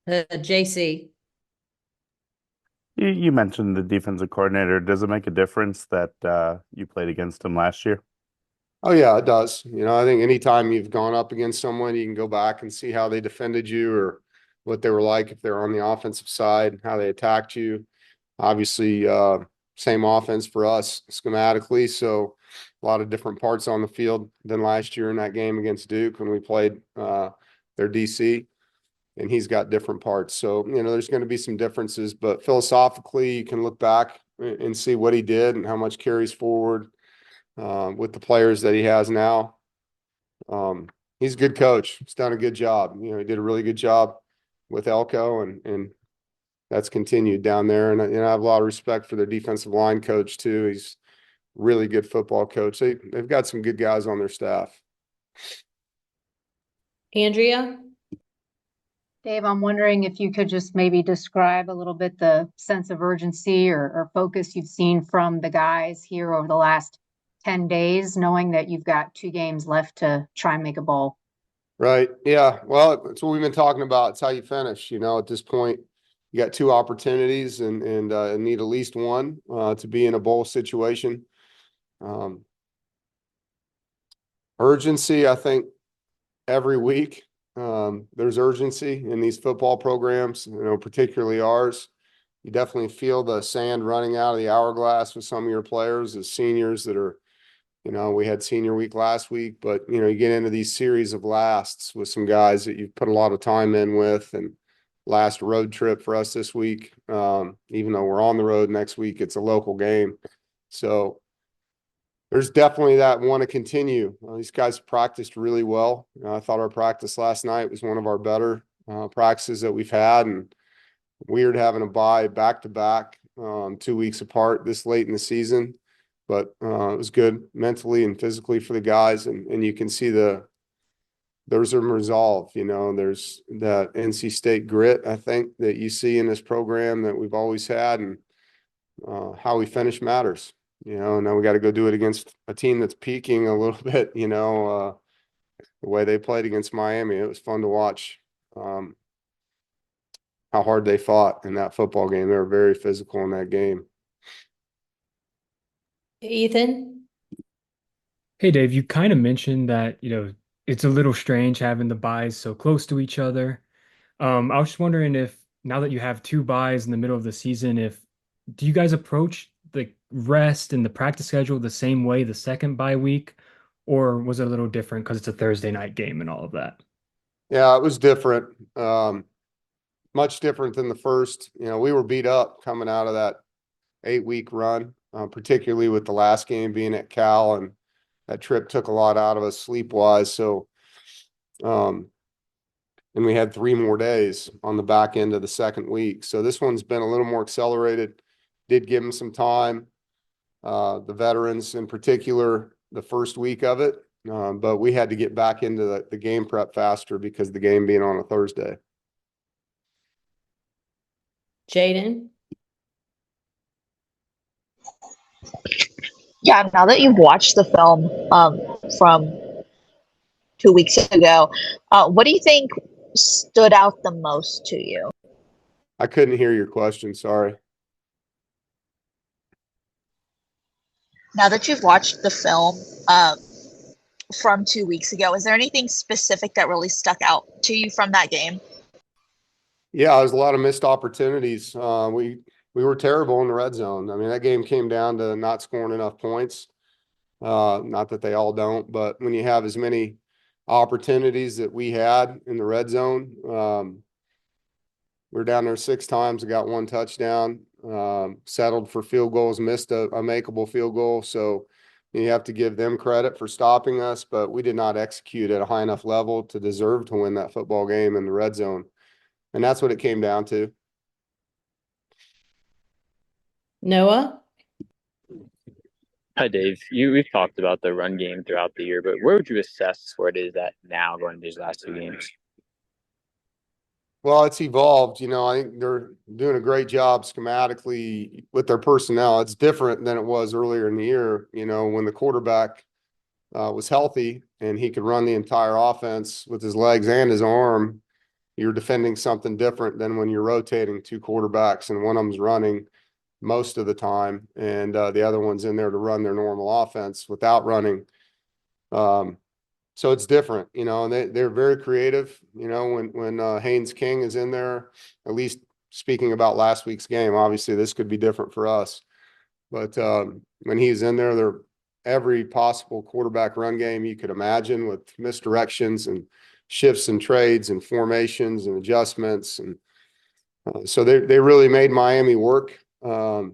JC. You mentioned the defensive coordinator. Does it make a difference that you played against him last year? Oh yeah, it does. I think anytime you've gone up against someone, you can go back and see how they defended you or what they were like if they're on the offensive side, how they attacked you. Obviously, same offense for us schematically, so a lot of different parts on the field than last year in that game against Duke when we played their DC, and he's got different parts. So, there's going to be some differences, but philosophically, you can look back and see what he did and how much carries forward with the players that he has now. He's a good coach. He's done a good job. He did a really good job with Elko, and that's continued down there. And I have a lot of respect for their defensive line coach too. He's a really good football coach. They've got some good guys on their staff. Andrea? Dave, I'm wondering if you could just maybe describe a little bit the sense of urgency or focus you've seen from the guys here over the last 10 days, knowing that you've got 2 games left to try and make a bowl. Right. Yeah. Well, it's what we've been talking about. It's how you finish. At this point, you got 2 opportunities and need at least one to be in a bowl situation. Urgency, I think, every week. There's urgency in these football programs, particularly ours. You definitely feel the sand running out of the hourglass with some of your players as seniors that are, we had senior week last week, but, you get into these series of lasts with some guys that you've put a lot of time in with, and last road trip for us this week. Even though we're on the road next week, it's a local game. So there's definitely that want to continue. These guys practiced really well. I thought our practice last night was one of our better practices that we've had, and weird having a bye back to back 2 weeks apart this late in the season, but it was good mentally and physically for the guys, and you can see there's some resolve. There's that NC State grit, I think, that you see in this program that we've always had, and how we finish matters. Now we got to go do it against a team that's peaking a little bit. The way they played against Miami, it was fun to watch how hard they fought in that football game. They were very physical in that game. Ethan? Hey Dave, you kind of mentioned that, it's a little strange having the buys so close to each other. I was just wondering if now that you have 2 buys in the middle of the season, if do you guys approach the rest and the practice schedule the same way the second bye week, or was it a little different because it's a Thursday night game and all of that? Yeah, it was different. Much different than the first. We were beat up coming out of that 8-week run, particularly with the last game being at Cal, and that trip took a lot out of us sleep-wise. So, and we had 3 more days on the back end of the second week. So this one's been a little more accelerated. Did give them some time, the veterans in particular, the first week of it. But we had to get back into the game prep faster because the game being on a Thursday. Jaden? Yeah, now that you've watched the film from 2 weeks ago, what do you think stood out the most to you? I couldn't hear your question. Sorry. Now that you've watched the film from 2 weeks ago, is there anything specific that really stuck out to you from that game? Yeah, there's a lot of missed opportunities. We were terrible in the red zone. I mean, that game came down to not scoring enough points. Not that they all don't, but when you have as many opportunities that we had in the red zone, we were down there 6 times and got 1 touchdown, settled for field goals, missed a makeable field goal. So you have to give them credit for stopping us, but we did not execute at a high enough level to deserve to win that football game in the red zone. And that's what it came down to. Noah? Hi, Dave. We've talked about the run game throughout the year, but where would you assess where it is at now going into these last 2 games? Well, it's evolved. I think they're doing a great job schematically with their personnel. It's different than it was earlier in the year, when the quarterback was healthy and he could run the entire offense with his legs and his arm. you're defending something different than when you're rotating two quarterbacks and one of them's running most of the time and the other one's in there to run their normal offense without running. So it's different, you know, and they're very creative, you know, when Haynes King is in there, at least speaking about last week's game, obviously this could be different for us. But when he's in there, they're every possible quarterback run game you could imagine with misdirections and shifts and trades and formations and adjustments. And so they really made Miami work. And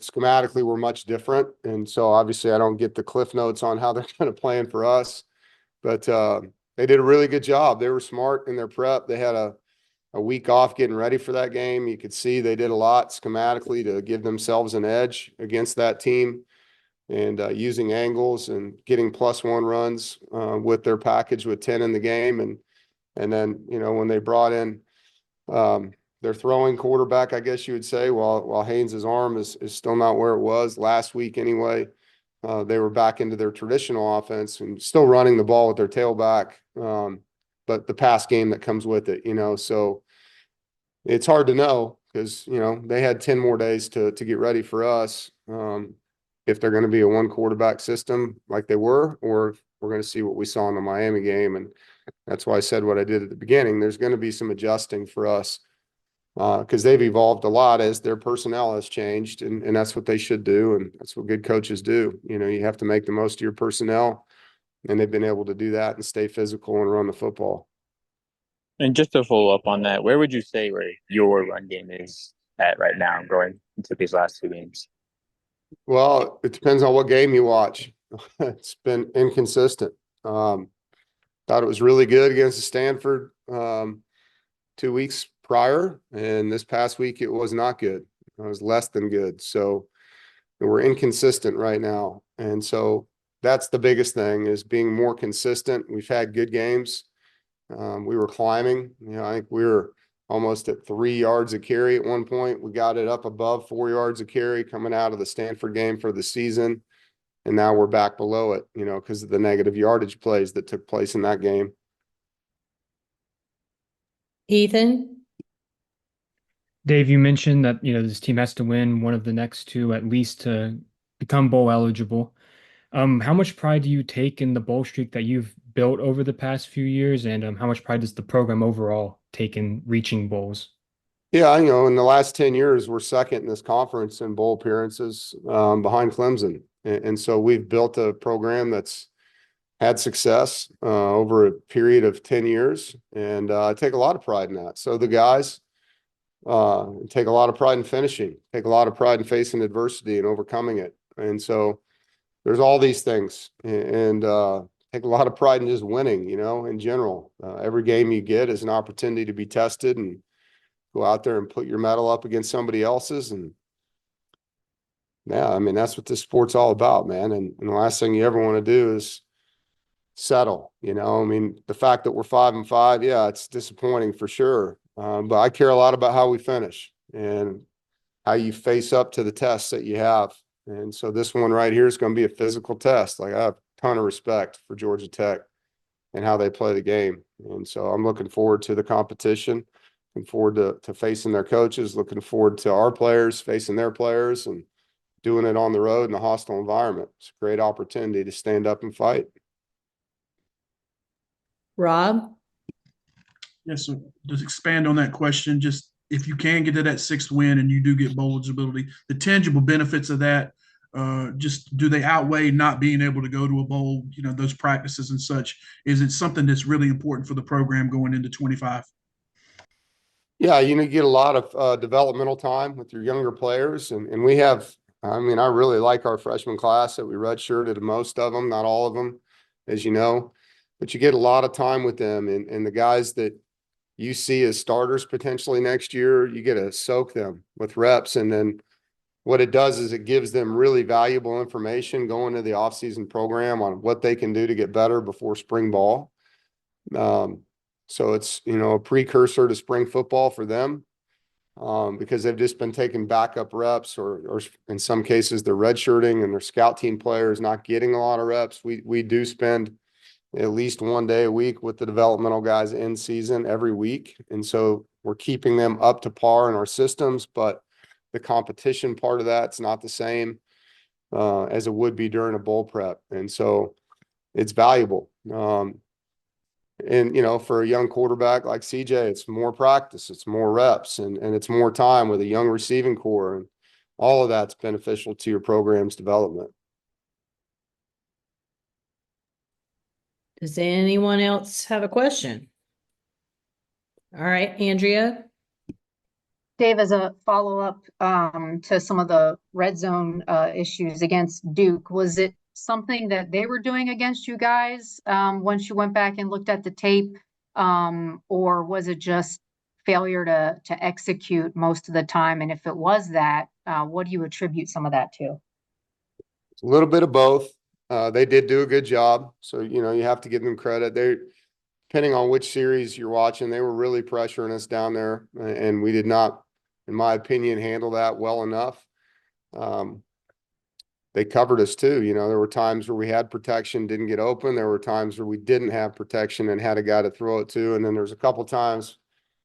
schematically, we're much different. And so obviously, I don't get the cliff notes on how they're going to plan for us. But they did a really good job. They were smart in their prep. They had a week off getting ready for that game. You could see they did a lot schematically to give themselves an edge against that team and using angles and getting +1 runs with their package with 10 in the game. And then, you know, when they brought in their throwing quarterback, I guess you would say, while Haynes's arm is still not where it was last week anyway, they were back into their traditional offense and still running the ball with their tailback, but the pass game that comes with it, you know. So it's hard to know because, you know, they had 10 more days to get ready for us. If they're going to be a one quarterback system like they were, or if we're going to see what we saw in the Miami game. And that's why I said what I did at the beginning. There's going to be some adjusting for us because they've evolved a lot as their personnel has changed, and that's what they should do, and that's what good coaches do. You know, you have to make the most of your personnel, and they've been able to do that and stay physical and run the football. And just to follow up on that, where would you say where your run game is at right now going into these last two games? Well, it depends on what game you watch. It's been inconsistent. Thought it was really good against Stanford 2 weeks prior, and this past week it was not good. It was less than good. So we're inconsistent right now. And so that's the biggest thing is being more consistent. We've had good games. We were climbing. You know, I think we were almost at 3 yards a carry at one point. We got it up above 4 yards a carry coming out of the Stanford game for the season. And now we're back below it, you know, because of the negative yardage plays that took place in that game. Ethan, Dave, you mentioned that, this team has to win one of the next two at least to become bowl eligible. How much pride do you take in the bowl streak that you've built over the past few years, and how much pride does the program overall take in reaching bowls? Yeah, you know, in the last 10 years, we're second in this conference in bowl appearances behind Clemson. And so we've built a program that's had success over a period of 10 years. And I take a lot of pride in that. So the guys take a lot of pride in finishing, take a lot of pride in facing adversity and overcoming it. And so there's all these things and take a lot of pride in just winning, you know, in general. Every game you get is an opportunity to be tested and go out there and put your medal up against somebody else's. And yeah, I mean, that's what this sport's all about, man. And the last thing you ever want to do is settle, you know. I mean, the fact that we're 5-5, yeah, it's disappointing for sure. But I care a lot about how we finish and how you face up to the tests that you have. And so this one right here is going to be a physical test. Like I have a ton of respect for Georgia Tech and how they play the game. And so I'm looking forward to the competition, looking forward to facing their coaches, looking forward to our players facing their players and doing it on the road in a hostile environment. It's a great opportunity to stand up and fight. Rob, Yes, so just expand on that question. Just if you can get to that sixth win and you do get bowl eligibility, the tangible benefits of that, just do they outweigh not being able to go to a bowl, you know, those practices and such? Is it something that's really important for the program going into 25? Yeah, you know, you get a lot of developmental time with your younger players. And we have, I mean, I really like our freshman class that we redshirted most of them, not all of them, as you know. But you get a lot of time with them and the guys that you see as starters potentially next year, you get to soak them with reps. And then what it does is it gives them really valuable information going to the offseason program on what they can do to get better before spring ball. So it's, you know, a precursor to spring football for them because they've just been taking backup reps or in some cases they're redshirting and their scout team players not getting a lot of reps. We do spend at least one day a week with the developmental guys in season every week. And so we're keeping them up to par in our systems, but the competition part of that's not the same as it would be during a bowl prep. And so it's valuable. And, you know, for a young quarterback like CJ, it's more practice, it's more reps, and it's more time with a young receiving core. And all of that's beneficial to your program's development. Does anyone else have a question? All right, Andrea. Dave, as a follow-up to some of the red zone issues against Duke, was it something that they were doing against you guys once you went back and looked at the tape? Or was it just failure to execute most of the time? And if it was that, what do you attribute some of that to? It's a little bit of both. They did do a good job. So, you know, you have to give them credit. They, depending on which series you're watching, they were really pressuring us down there. And we did not, in my opinion, handle that well enough. They covered us too. You know, there were times where we had protection, didn't get open. There were times where we didn't have protection and had a guy to throw it to. And then there's a couple times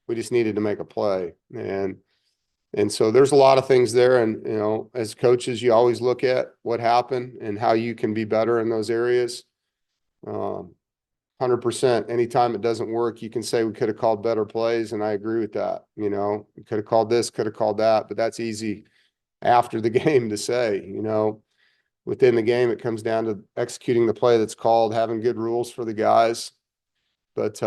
we just needed to make a play. And so there's a lot of things there. And, you know, as coaches, you always look at what happened and how you can be better in those areas. 100%. Anytime it doesn't work, you can say we could have called better plays. And I agree with that. You know, we could have called this, could have called that, but that's easy after the game to say. You know, within the game, it comes down to executing the play that's called, having good rules for the guys. But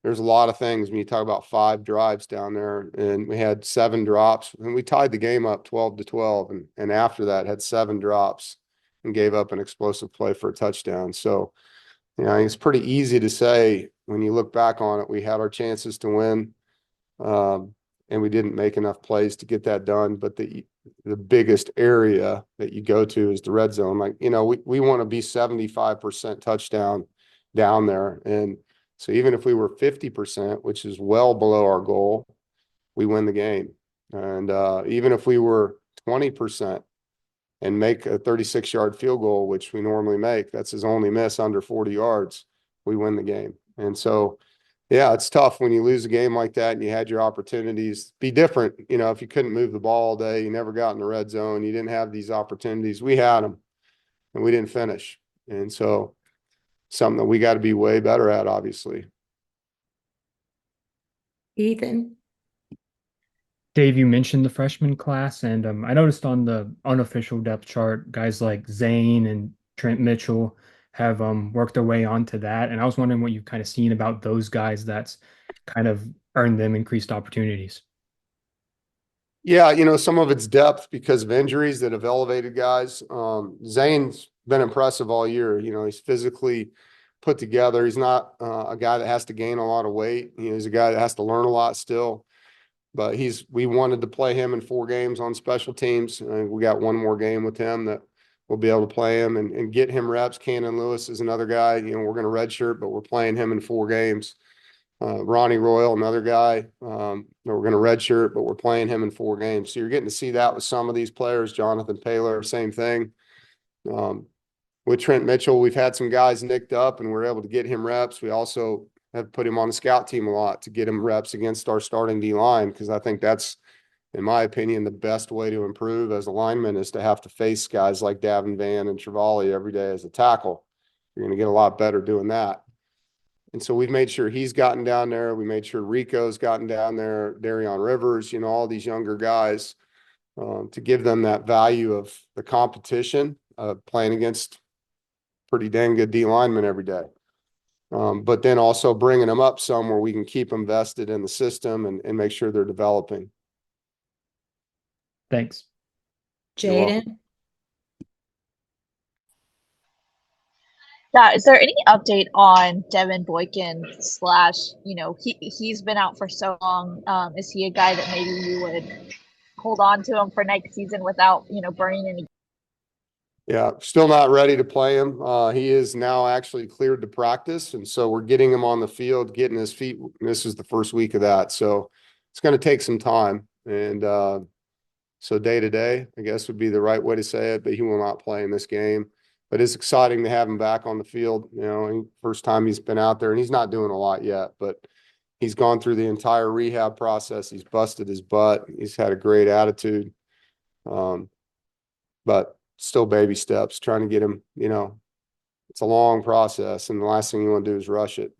there's a lot of things when you talk about 5 drives down there, and we had 7 drops, and we tied the game up 12-12, and after that had 7 drops and gave up an explosive play for a touchdown. So, you know, it's pretty easy to say when you look back on it, we had our chances to win, and we didn't make enough plays to get that done. But the biggest area that you go to is the red zone. Like, you know, we want to be 75% touchdown down there. And so even if we were 50%, which is well below our goal, we win the game. And even if we were 20% and make a 36-yard field goal, which we normally make, that's his only miss under 40 yards, we win the game. And so, yeah, it's tough when you lose a game like that and you had your opportunities. Be different, you know, if you couldn't move the ball all day, you never got in the red zone, you didn't have these opportunities. We had them and we didn't finish. And so something that we got to be way better at, obviously. Ethan. Dave, you mentioned the freshman class, and I noticed on the unofficial depth chart, guys like Zane and Trent Mitchell have worked their way onto that. And I was wondering what you've kind of seen about those guys that's kind of earned them increased opportunities. Yeah, you know, some of it's depth because of injuries that have elevated guys. Zane's been impressive all year. You know, he's physically put together. He's not a guy that has to gain a lot of weight. You know, he's a guy that has to learn a lot still. But we wanted to play him in 4 games on special teams. We got one more game with him that we'll be able to play him and get him reps. Cannon Lewis is another guy. You know, we're going to redshirt, but we're playing him in 4 games. Ronnie Royal, another guy. We're going to redshirt, but we're playing him in 4 games. So you're getting to see that with some of these players. Jonathan Paylor, same thing. With Trent Mitchell, we've had some guys nicked up, and we're able to get him reps. We also have put him on the scout team a lot to get him reps against our starting D line, because I think that's, in my opinion, the best way to improve as a lineman is to have to face guys like Davin Van and Trevally every day as a tackle. You're going to get a lot better doing that. And so we've made sure he's gotten down there. We made sure Rico's gotten down there, Darion Rivers, you know, all these younger guys, to give them that value of the competition of playing against pretty dang good D linemen every day. But then also bringing them up some where we can keep them vested in the system and make sure they're developing. Thanks. You're welcome. Jaden. Yeah, is there any update on Devin Boykin / you know, he's been out for so long. Is he a guy that maybe you would hold on to him for next season without, you know, burning any? Yeah, still not ready to play him. He is now actually cleared to practice, and so we're getting him on the field, getting his feet. This is the first week of that, so it's going to take some time. And so day to day, I guess would be the right way to say it, but he will not play in this game. but it's exciting to have him back on the field. You know, and first time he's been out there, and he's not doing a lot yet, but he's gone through the entire rehab process. He's busted his butt. He's had a great attitude. But still baby steps, trying to get him, you know, it's a long process, and the last thing you want to do is rush it.